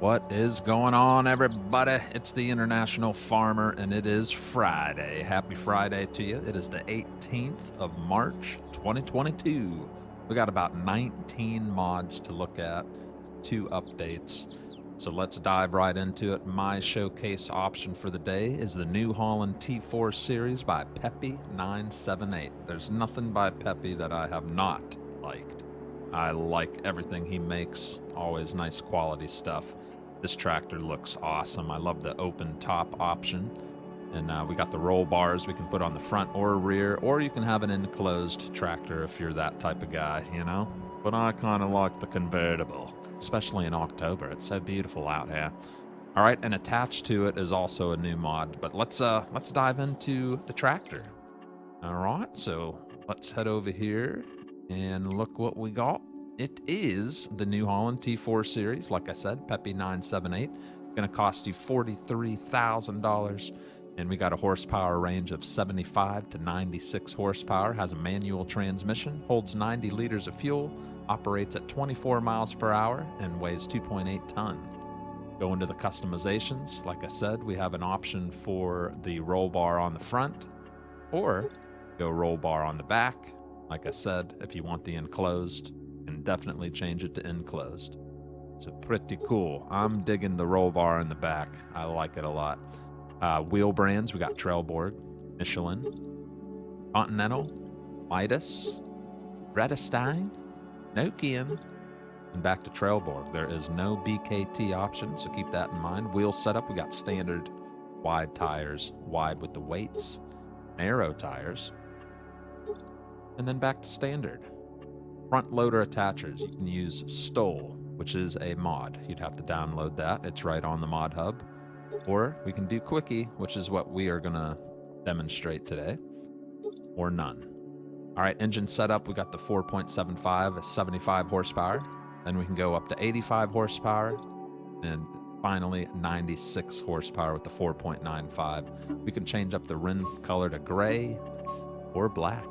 What is going on, everybody? It's the International Farmer, and it is Friday. Happy Friday to you. It is the 18th of March, 2022. We got about 19 mods to look at, 2 updates. So let's dive right into it. My showcase option for the day is the new Holland T4 Series by Peppy978. There's nothing by Peppy that I have not liked. I like everything he makes, always nice quality stuff. This tractor looks awesome. I love the open top option. And we got the roll bars we can put on the front or rear, or you can have an enclosed tractor if you're that type of guy, you know? But I kind of like the convertible, especially in October. It's so beautiful out here. All right, and attached to it is also a new mod, but let's dive into the tractor. All right, so let's head over here and look what we got. It is the new Holland T4 Series. Like I said, Peppy978. Gonna cost you $43,000. And we got a horsepower range of 75 to 96 horsepower. Has a manual transmission, holds 90 liters of fuel, operates at 24 miles per hour, and weighs 2.8 tons. Go into the customizations. Like I said, we have an option for the roll bar on the front, or go roll bar on the back. Like I said, if you want the enclosed, and definitely change it to enclosed. So pretty cool. I'm digging the roll bar in the back. I like it a lot. Wheel brands, we got Trailborg, Michelin, Continental, Midas, Redestein, Nokian, and back to Trailborg. There is no BKT option, so keep that in mind. Wheel setup, we got standard wide tires, wide with the weights, narrow tires, and then back to standard. Front loader attachers, you can use Stole, which is a mod. You'd have to download that. It's right on the mod hub. Or we can do Quickie, which is what we are going to demonstrate today, or none. All right, engine setup, we got the 4.75, 75 horsepower. Then we can go up to 85 horsepower, and finally 96 horsepower with the 4.95. We can change up the rim color to gray or black.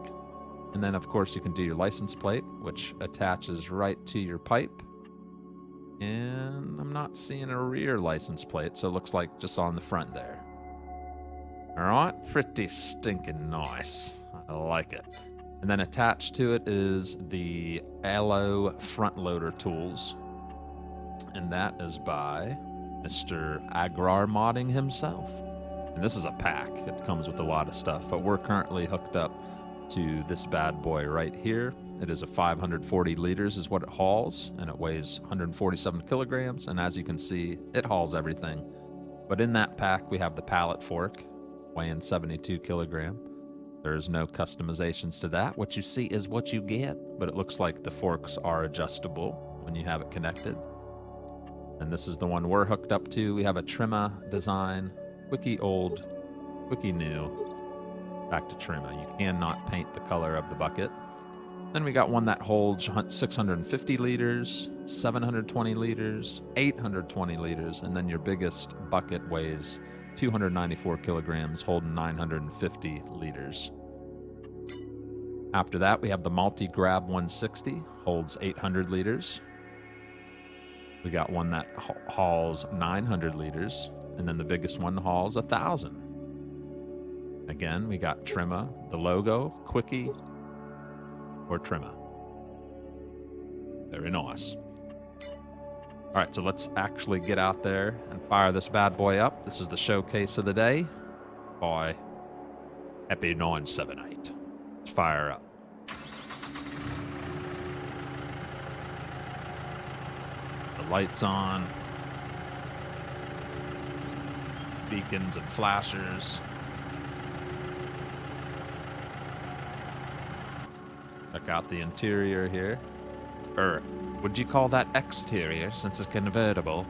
And then, of course, you can do your license plate, which attaches right to your pipe. And I'm not seeing a rear license plate, so it looks like just on the front there. All right, pretty stinking nice. I like it. And then attached to it is the Ålö Frontloader Tools. And that is by Mr. Agrar Modding himself. And this is a pack. It comes with a lot of stuff, but we're currently hooked up to this bad boy right here. It is a 540 liters is what it hauls, and it weighs 147 kilograms, and as you can see, it hauls everything. But in that pack, we have the pallet fork, weighing 72 kilogram. There's no customizations to that. What you see is what you get, but it looks like the forks are adjustable when you have it connected. And this is the one we're hooked up to. We have a Trimma design, Quickie old, Quickie new, back to Trimma. You cannot paint the color of the bucket. Then we got one that holds 650 liters, 720 liters, 820 liters, and then your biggest bucket weighs 294 kilograms, holding 950 liters. After that, we have the Multi-Grab 160, holds 800 liters. We got one that hauls 900 liters, and then the biggest one hauls 1,000. Again, we got Trimma, the logo, Quickie, or Trimma. Very nice. All right, so let's actually get out there and fire this bad boy up. This is the showcase of the day by Peppy978. Let's fire up. The lights on. Beacons and flashers. Check out the interior here. Or, would you call that exterior since it's convertible?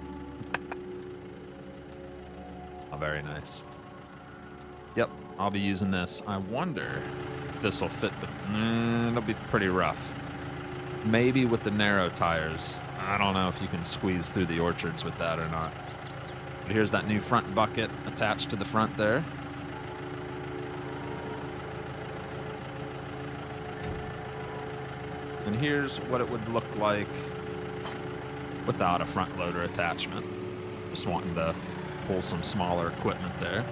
Oh, very nice. Yep, I'll be using this. I wonder if this will fit, but it'll be pretty rough. Maybe with the narrow tires. I don't know if you can squeeze through the orchards with that or not. But here's that new front bucket attached to the front there. And here's what it would look like without a front loader attachment. Just wanting to pull some smaller equipment there.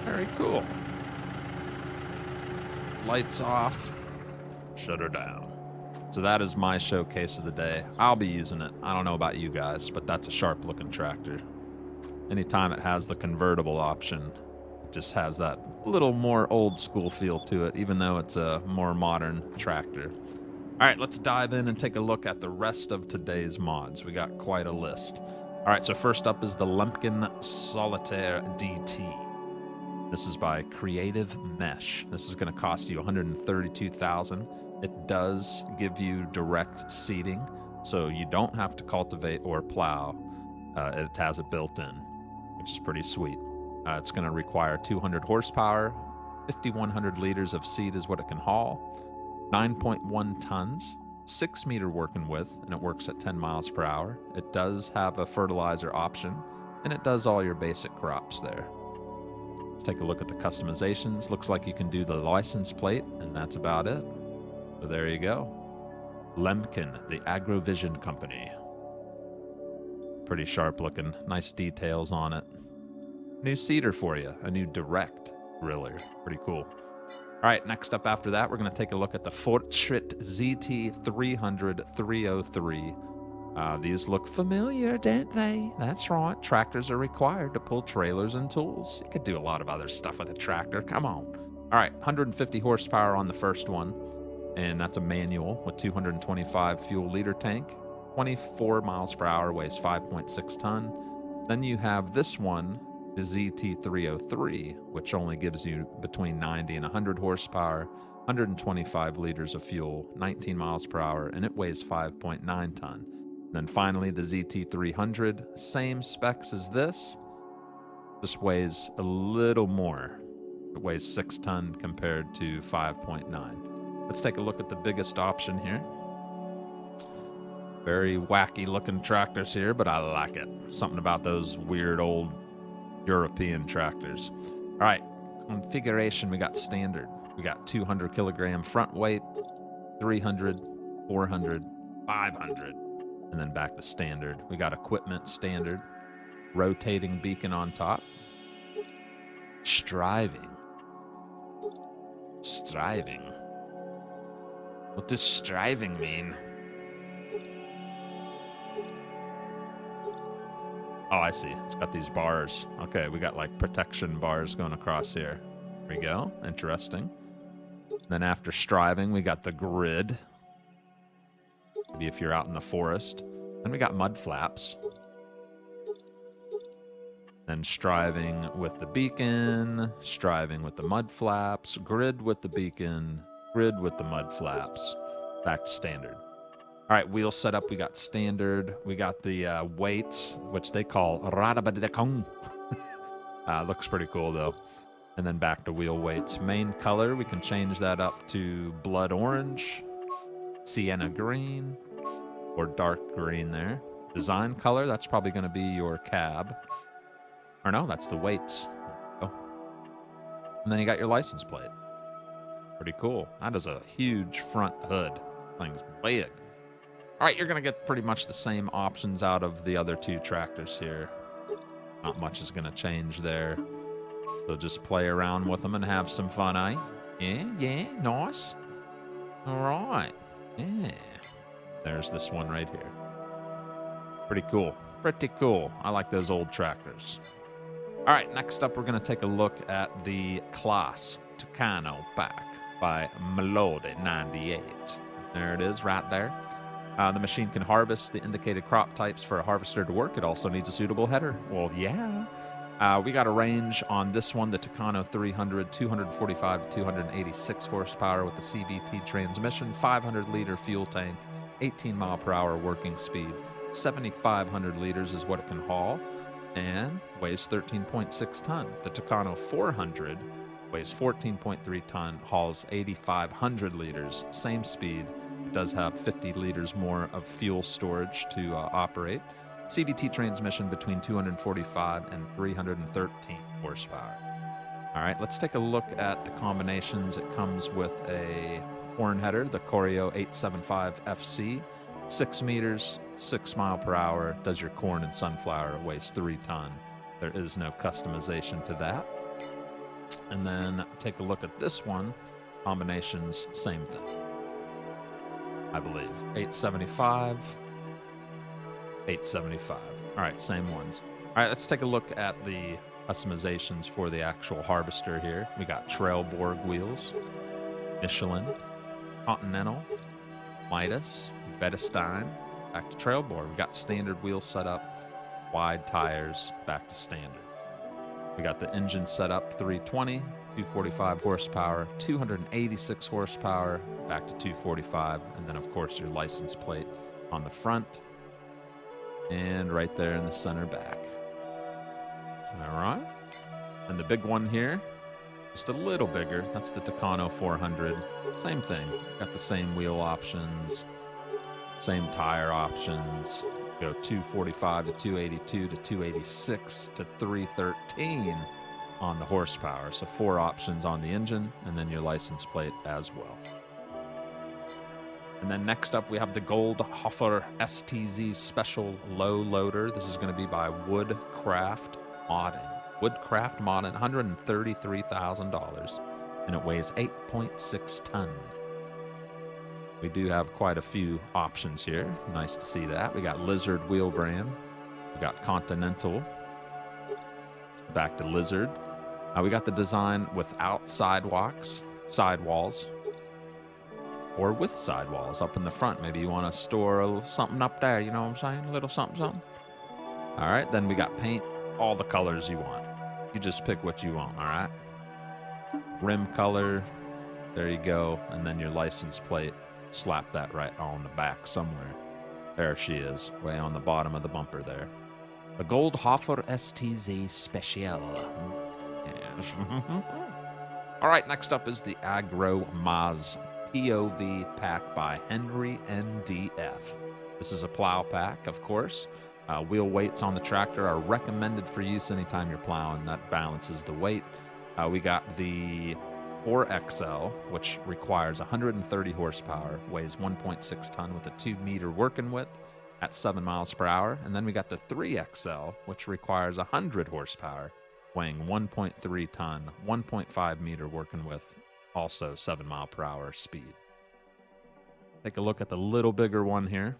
Very cool. Lights off. Shut her down. So that is my showcase of the day. I'll be using it. I don't know about you guys, but that's a sharp looking tractor. Anytime it has the convertible option, it just has that little more old school feel to it, even though it's a more modern tractor. All right, let's dive in and take a look at the rest of today's mods. We got quite a list. All right, so first up is the Lemken Solitair DT. This is by Creative Mesh. This is going to cost you $132,000. It does give you direct seeding, so you don't have to cultivate or plow. It has it built in, which is pretty sweet. It's going to require 200 horsepower, 5,100 liters of seed is what it can haul, 9.1 tons, 6 meter working width, and it works at 10 miles per hour. It does have a fertilizer option, and it does all your basic crops there. Let's take a look at the customizations. Looks like you can do the license plate, and that's about it. So there you go. Lemkin, the Agrovision company. Pretty sharp looking. Nice details on it. New seeder for you. A new direct driller. Pretty cool. All right, next up after that, we're going to take a look at the Fortschritt ZT 300-303. These look familiar, don't they? That's right. Tractors are required to pull trailers and tools. You could do a lot of other stuff with a tractor. Come on. All right, 150 horsepower on the first one. And that's a manual with 225 fuel liter tank, 24 miles per hour, weighs 5.6 ton. Then you have this one, the ZT303, which only gives you between 90 and 100 horsepower, 125 liters of fuel, 19 miles per hour, and it weighs 5.9 ton. And then finally, the ZT300, same specs as this, just weighs a little more. It weighs 6 ton compared to 5.9. Let's take a look at the biggest option here. Very wacky looking tractors here, but I like it. Something about those weird old European tractors. All right, configuration, we got standard. We got 200 kilogram front weight, 300, 400, 500, and then back to standard. We got equipment standard, rotating beacon on top, striving. What does striving mean? Oh, I see. It's got these bars. Okay, we got like protection bars going across here. There we go. Interesting. Then after striving, we got the grid. Maybe if you're out in the forest. Then we got mud flaps. Then striving with the beacon, striving with the mud flaps, grid with the beacon, grid with the mud flaps, back to standard. All right, wheel setup, we got standard. We got the weights, which they call radabadekong. Looks pretty cool, though. And then back to wheel weights. Main color, we can change that up to blood orange, sienna green, or dark green there. Design color, that's probably going to be your cab. Or no, that's the weights. Oh. And then you got your license plate. Pretty cool. That is a huge front hood. Thing's big. All right, you're going to get pretty much the same options out of the other two tractors here. Not much is going to change there. So just play around with them and have some fun, eh? Yeah, nice. All right. Yeah. There's this one right here. Pretty cool. Pretty cool. I like those old tractors. All right, next up, we're going to take a look at the Claas Tucano pack by Melody98. There it is right there. The machine can harvest the indicated crop types for a harvester to work. It also needs a suitable header. Well, yeah. We got a range on this one, the Tucano 300, 245 to 286 horsepower with the CVT transmission, 500-liter fuel tank, 18 mile per hour working speed, 7,500 liters is what it can haul, and weighs 13.6 ton. The Tucano 400 weighs 14.3 ton, hauls 8,500 liters, same speed, does have 50 liters more of fuel storage to operate. CVT transmission between 245 and 313 horsepower. All right, let's take a look at the combinations. It comes with a horn header, the Corio 875 FC, 6 meters, 6 mile per hour, does your corn and sunflower, weighs 3 ton. There is no customization to that. And then take a look at this one. Combinations, same thing, I believe. 875, 875. All right, same ones. All right, let's take a look at the customizations for the actual harvester here. We got Trailborg wheels, Michelin, Continental, Midas, Vedestein, back to Trailborg. We got standard wheel setup, wide tires, back to standard. We got the engine setup, 320, 245 horsepower, 286 horsepower, back to 245, and then of course your license plate on the front and right there in the center back. All right, and the big one here, just a little bigger, that's the Tucano 400. Same thing, got the same wheel options, same tire options. Go 245 to 282 to 286 to 313 on the horsepower. So 4 options on the engine, and then your license plate as well. And then next up, we have the Goldhofer STZ Special Low Loader. This is going to be by Woodcraft Modding. Woodcraft Modding, $133,000, and it weighs 8.6 tons. We do have quite a few options here. Nice to see that. We got Lizard wheel brand. We got Continental. Back to Lizard. We got the design without sidewalls, or with sidewalls up in the front. Maybe you want to store a little something up there, you know what I'm saying? A little something, something. All right, then we got paint, all the colors you want. You just pick what you want, all right? Rim color, there you go. And then your license plate. Slap that right on the back somewhere. There she is, way on the bottom of the bumper there. The Goldhofer STZ Special. Yes. All right, next up is the Agromasz POV pack by HenryNDF. This is a plow pack, of course. Wheel weights on the tractor are recommended for use anytime you're plowing. That balances the weight. We got the 4XL, which requires 130 horsepower, weighs 1.6 ton with a 2 meter working width at 7 miles per hour. And then we got the 3XL, which requires 100 horsepower, weighing 1.3 ton, 1.5 meter working width, also 7 mile per hour speed. Take a look at the little bigger one here.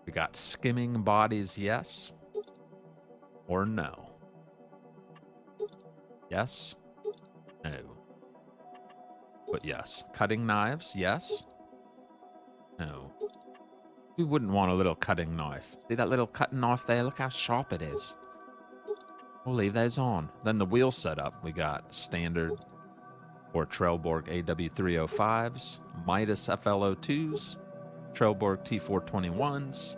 We got skimming bodies, yes or no? Yes, no. But yes. Cutting knives, yes. No. Who wouldn't want a little cutting knife? See that little cutting knife there? Look how sharp it is. We'll leave those on. Then the wheel setup, we got standard or Trailborg AW305s, Midas FL02s, Trailborg T421s,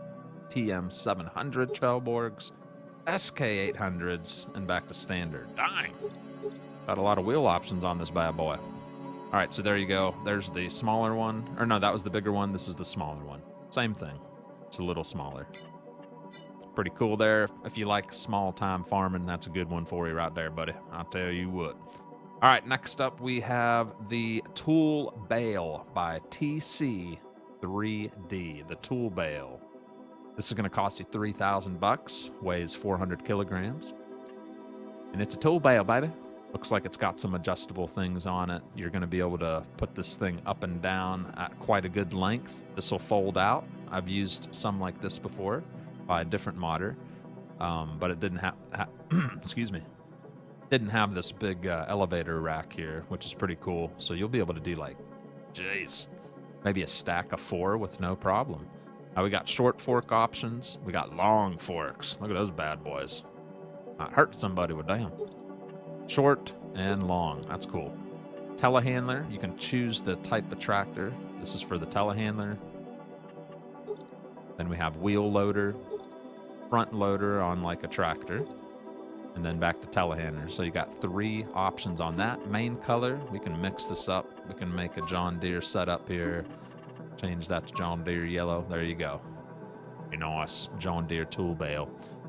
TM700 Trailborgs, SK800s, and back to standard. Dang! Got a lot of wheel options on this bad boy. All right, so there you go. There's the smaller one. Or no, that was the bigger one. This is the smaller one. Same thing. It's a little smaller. Pretty cool there. If you like small-time farming, that's a good one for you right there, buddy. I'll tell you what. All right, next up we have the Tool Bale by TC3D. The Tool Bale. This is going to cost you $3,000. Weighs 400 kilograms. And it's a tool bale, baby. Looks like it's got some adjustable things on it. You're going to be able to put this thing up and down at quite a good length. This will fold out. I've used some like this before by a different modder, but it didn't have, excuse me, didn't have this big elevator rack here, which is pretty cool. So you'll be able to do like, geez, maybe a stack of 4 with no problem. We got short fork options. We got long forks. Look at those bad boys. I hurt somebody with them. Short and long. That's cool. Telehandler. You can choose the type of tractor. This is for the telehandler. Then we have wheel loader, front loader on like a tractor, and then back to telehandler. So you got 3 options on that. Main color. We can mix this up. We can make a John Deere setup here. Change that to John Deere yellow. There you go. Very nice. John Deere tool bale.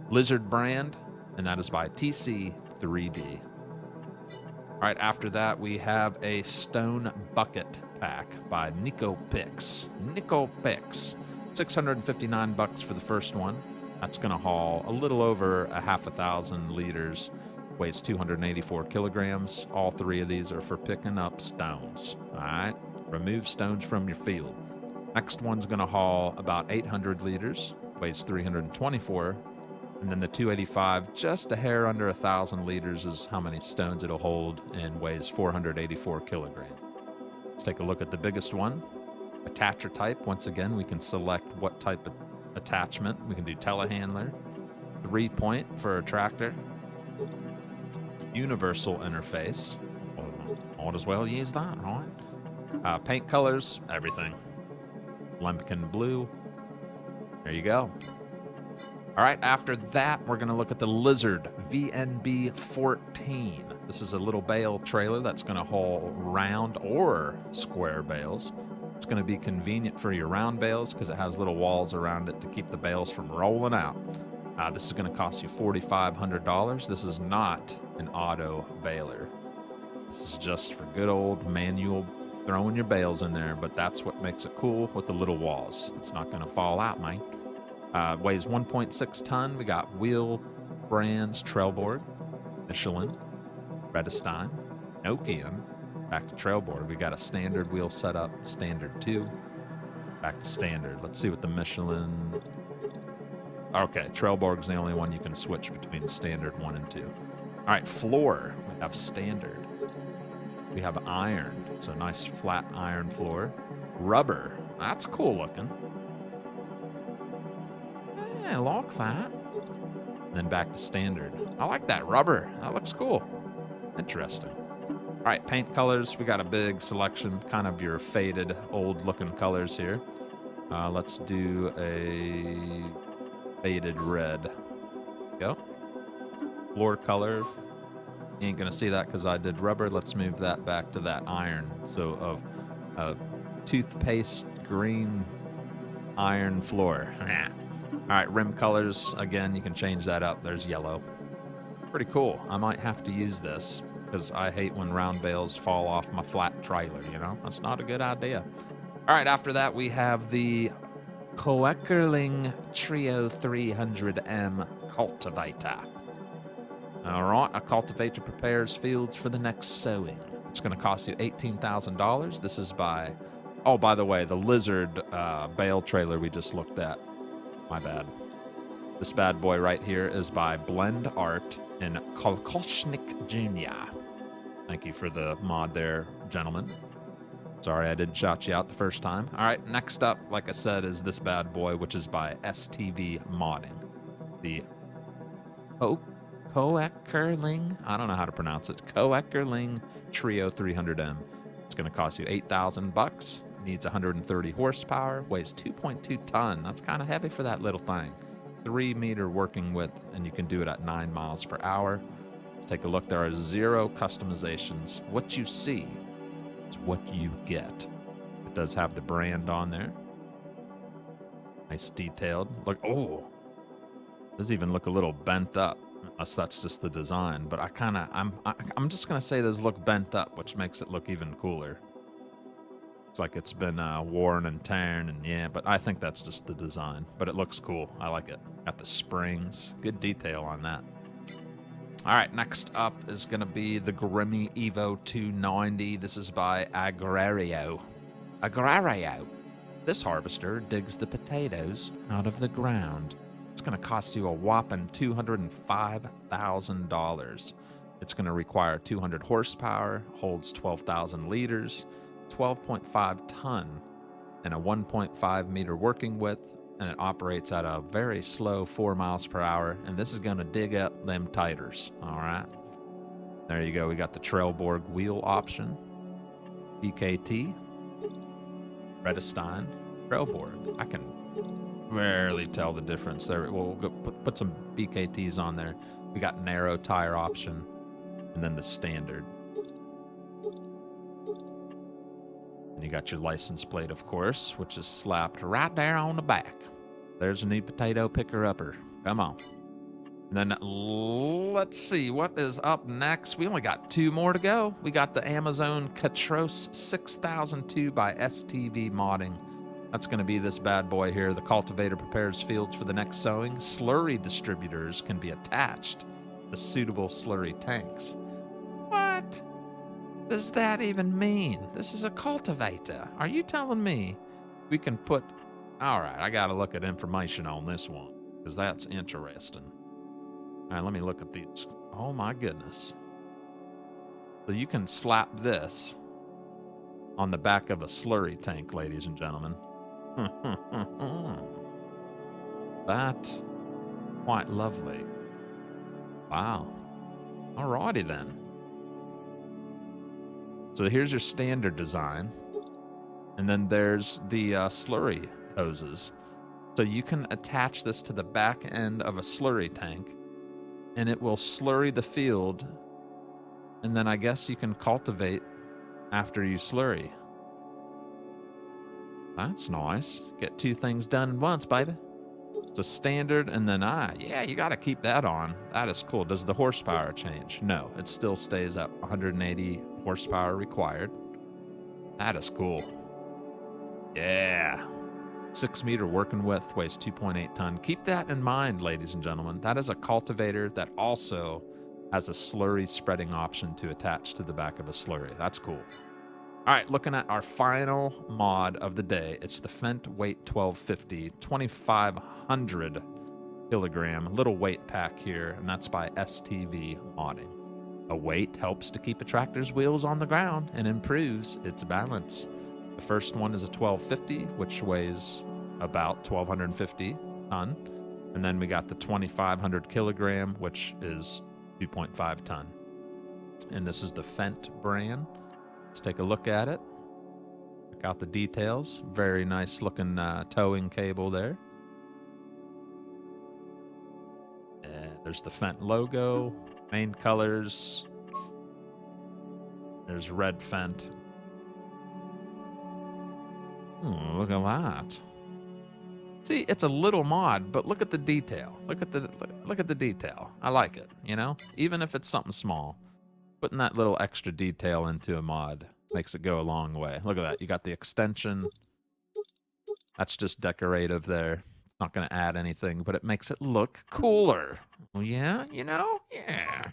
Lizard brand, and that is by TC3D. All right, after that, we have a stone bucket pack by Nico Pix. Nico Pix. $659 for the first one. That's going to haul a little over a half 1,000 liters, weighs 284 kilograms. All three of these are for picking up stones. All right, remove stones from your field. Next one's going to haul about 800 liters, weighs 324. And then the 285, just a hair under 1,000 liters is how many stones it'll hold and weighs 484 kilograms. Let's take a look at the biggest one. Attacher type. Once again, we can select what type of attachment. We can do telehandler, 3-point for a tractor, universal interface. Might as well use that, right? Paint colors, everything. Lemkin blue. There you go. All right, after that, we're going to look at the Lizard VNB 14. This is a little bale trailer that's going to haul round or square bales. It's going to be convenient for your round bales because it has little walls around it to keep the bales from rolling out. This is going to cost you $4,500. This is not an auto baler. This is just for good old manual throwing your bales in there, but that's what makes it cool with the little walls. It's not going to fall out, man. Weighs 1.6 ton. We got wheel brands, Trelleborg, Michelin, Redestein, Nokian. Back to Trelleborg. We got a standard wheel setup, standard 2. Back to standard. Let's see what the Michelin. Okay, Trelleborg's the only one you can switch between standard 1 and 2. All right, floor. We have standard. We have iron. So nice flat iron floor. Rubber. That's cool looking. Yeah, I like that. And then back to standard. I like that rubber. That looks cool. Interesting. All right, paint colors. We got a big selection, kind of your faded, old-looking colors here. Let's do a faded red. Go. Floor color. You ain't gonna see that because I did rubber. Let's move that back to that iron. So of toothpaste green iron floor. All right, rim colors. Again, you can change that up. There's yellow. Pretty cool. I might have to use this because I hate when round bales fall off my flat trailer, you know? That's not a good idea. All right, after that, we have the Koeckerling Trio 300M cultivator. All right, a cultivator prepares fields for the next sowing. It's going to cost you $18,000. This is by, oh, by the way, the Lizard bale trailer we just looked at. My bad. This bad boy right here is by BlendArt and Kolchozník Jr. Thank you for the mod there, gentlemen. Sorry I didn't shout you out the first time. All right, next up, like I said, is this bad boy, which is by STv-Modding. The Koeckerling, I don't know how to pronounce it, Koeckerling Trio 300M. It's going to cost you $8,000. Needs 130 horsepower, weighs 2.2 ton. That's kind of heavy for that little thing. 3-meter working width, and you can do it at 9 miles per hour. Let's take a look. There are 0 customizations. What you see is what you get. It does have the brand on there. Nice detailed. Look, oh, does even look a little bent up. Unless that's just the design, but I'm just gonna say those look bent up, which makes it look even cooler. It's like it's been worn and torn, and yeah, but I think that's just the design. But it looks cool. I like it. Got the springs. Good detail on that. All right, next up is going to be the Grimme Evo 290. This is by Agrario. Agrario. This harvester digs the potatoes out of the ground. It's going to cost you a whopping $205,000. It's going to require 200 horsepower, holds 12,000 liters, 12.5 ton, and a 1.5 meter working width, and it operates at a very slow 4 miles per hour, and this is going to dig up them titers. All right, there you go. We got the Trelleborg wheel option, BKT, Redestein, Trelleborg. I can rarely tell the difference there. We'll go put some BKTs on there. We got narrow tire option, and then the standard. And you got your license plate, of course, which is slapped right there on the back. There's a new potato picker-upper. Come on. And then let's see what is up next. We only got 2 more to go. We got the Amazon Catros 6002 by STv-Modding. That's going to be this bad boy here. The cultivator prepares fields for the next sowing. Slurry distributors can be attached to suitable slurry tanks. What does that even mean? This is a cultivator. Are you telling me we can put... All right, I got to look at information on this one because that's interesting. All right, let me look at these. Oh, my goodness. So you can slap this on the back of a slurry tank, ladies and gentlemen. That quite lovely. Wow. Alrighty then. So here's your standard design. And then there's the slurry hoses. So you can attach this to the back end of a slurry tank and it will slurry the field. And then I guess you can cultivate after you slurry. That's nice. Get two things done at once, baby. It's a standard, and then yeah, you got to keep that on. That is cool. Does the horsepower change? No, it still stays at 180 horsepower required. That is cool. Yeah. 6-meter working width, weighs 2.8 ton. Keep that in mind, ladies and gentlemen. That is a cultivator that also has a slurry spreading option to attach to the back of a slurry. That's cool. All right, looking at our final mod of the day. It's the Fendt Weight 1250, 2,500 kilogram little weight pack here, and that's by STv-Modding. A weight helps to keep a tractor's wheels on the ground and improves its balance. The first one is a 1250, which weighs about 1,250 ton. And then we got the 2,500 kilogram, which is 2.5 ton. And this is the Fendt brand. Let's take a look at it. Check out the details. Very nice looking towing cable there. There's the Fendt logo, main colors. There's red Fendt. Look at that. See, it's a little mod, but look at the detail. Look at the detail. I like it, you know? Even if it's something small. Putting that little extra detail into a mod makes it go a long way. Look at that. You got the extension. That's just decorative there. It's not going to add anything, but it makes it look cooler. Well, yeah, you know? Yeah.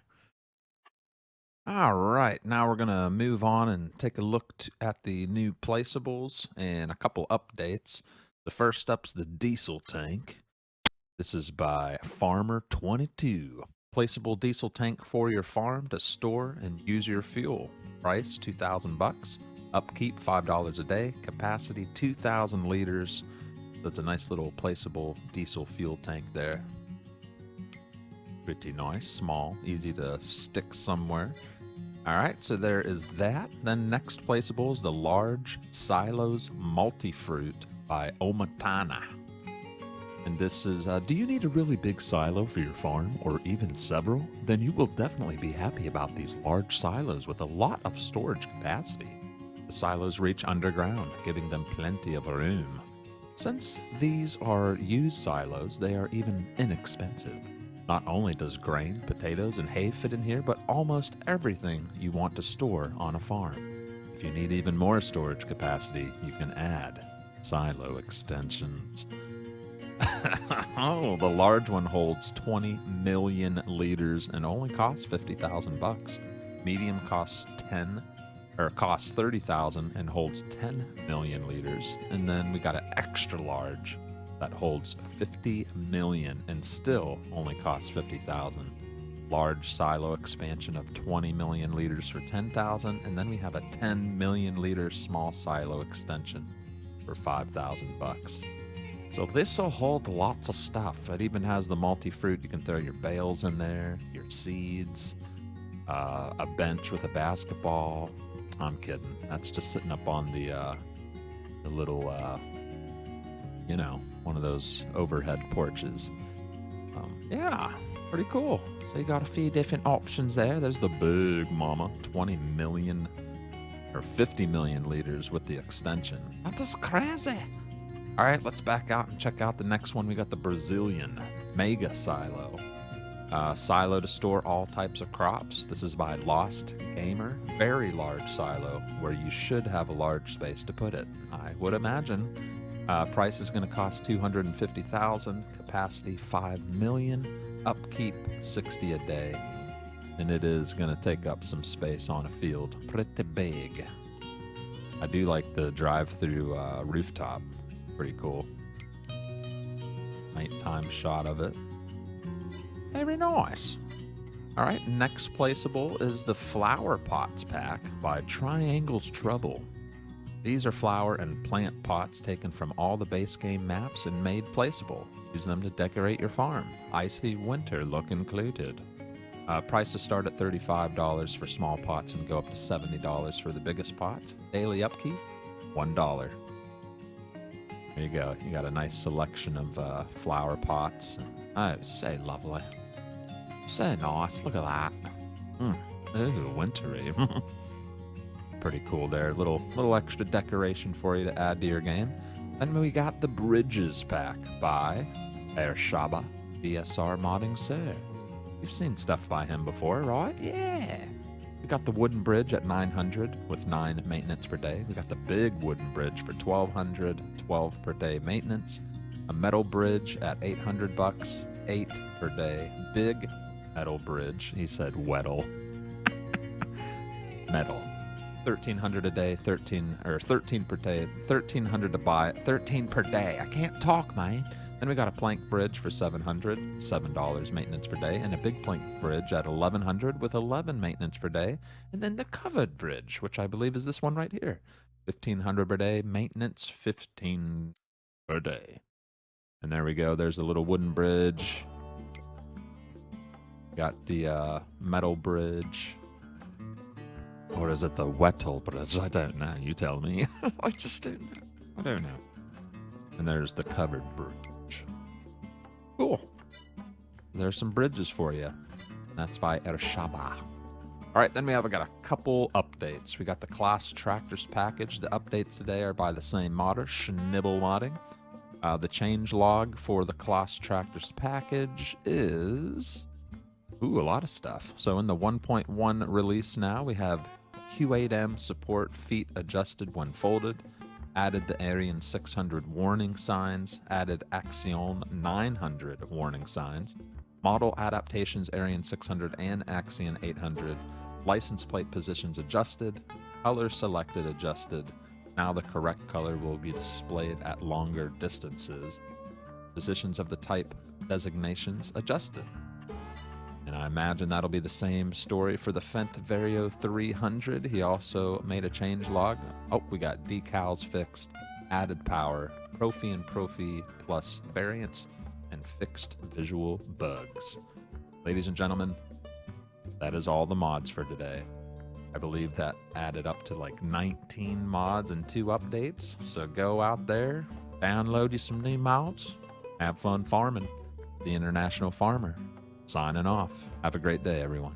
All right. Now we're going to move on and take a look at the new Placeables and a couple updates. The first up's the diesel tank. This is by Farmer22. Placeable diesel tank for your farm to store and use your fuel. Price $2,000. Upkeep $5 a day. Capacity 2,000 liters. So it's a nice little placeable diesel fuel tank there. Pretty nice, small, easy to stick somewhere. All right, so there is that. Then next placeable is the large silos multi-fruit by OmaTana. And this is, do you need a really big silo for your farm, or even several? Then you will definitely be happy about these large silos with a lot of storage capacity. The silos reach underground, giving them plenty of room. Since these are used silos, they are even inexpensive. Not only does grain, potatoes, and hay fit in here, but almost everything you want to store on a farm. If you need even more storage capacity, you can add silo extensions. Oh, the large one holds 20 million liters and only costs $50,000. Medium costs costs 30,000 and holds 10 million liters. And then we got an extra large that holds 50 million and still only costs 50,000. Large silo expansion of 20 million liters for 10,000, and then we have a 10 million liter small silo extension for $5,000. So this will hold lots of stuff. It even has the multi-fruit. You can throw your bales in there, your seeds, a bench with a basketball. I'm kidding. That's just sitting up on the little, you know, one of those overhead porches. Yeah, pretty cool. So you got a few different options there. There's the big mama, 20 million or 50 million liters with the extension. That is crazy. All right, let's back out and check out the next one. We got the Brazilian Mega Silo. Silo to store all types of crops. This is by Lostgamer. Very large silo where you should have a large space to put it, I would imagine. Price is going to cost $250,000, capacity 5 million, upkeep 60 a day, and it is going to take up some space on a field. Pretty big. I do like the drive-through rooftop. Pretty cool. Nighttime shot of it. Very nice. All right, next placeable is the Flower Pots pack by TrianglesTrouble. These are flower and plant pots taken from all the base game maps and made placeable. Use them to decorate your farm. Icy winter look included. Prices start at $35 for small pots and go up to $70 for the biggest pots. Daily upkeep, $1. There you go. You got a nice selection of flower pots. Oh, so lovely. So nice. Look at that. Ooh, wintry. Pretty cool there. Little extra decoration for you to add to your game. And we got the Bridges pack by erShaba VSR Modding Sur. You've seen stuff by him before, right? Yeah. We got the wooden bridge at 900 with 9 maintenance per day. We got the big wooden bridge for 1200, 12 per day maintenance. A metal bridge at 800 bucks, 8 per day. Big metal bridge. He said weddle. Metal. 1300 a day, 13 per day, 1300 to buy, 13 per day. I can't talk, man. Then we got a plank bridge for 700, $7 maintenance per day, and a big plank bridge at 1100 with 11 maintenance per day, and then the covered bridge, which I believe is this one right here, 1500 per day, maintenance 15 per day. And there we go. There's a little wooden bridge. Got the metal bridge. Or is it the Wettle bridge? I don't know. You tell me. I just don't know. I don't know. And there's the covered bridge. Cool. There's some bridges for you. That's by erShaba. All right, then we got a couple updates. We got the Claas Tractors package. The updates today are by the same modder, STv-Modding. The change log for the Claas Tractors package is... Ooh, a lot of stuff. So in the 1.1 release now, we have Q8M support feet adjusted when folded, added the Arian 600 warning signs, added Axion 900 warning signs, model adaptations Arian 600 and Axion 800, license plate positions adjusted, color selected adjusted. Now the correct color will be displayed at longer distances. Positions of the type designations adjusted. And I imagine that'll be the same story for the Fendt Vario 300. He also made a change log. Oh, we got decals fixed, added power, Profi and Profi plus variants, and fixed visual bugs. Ladies and gentlemen, that is all the mods for today. I believe that added up to like 19 mods and 2 updates. So go out there, download you some new mods, have fun farming. The International Farmer. Signing off. Have a great day, everyone.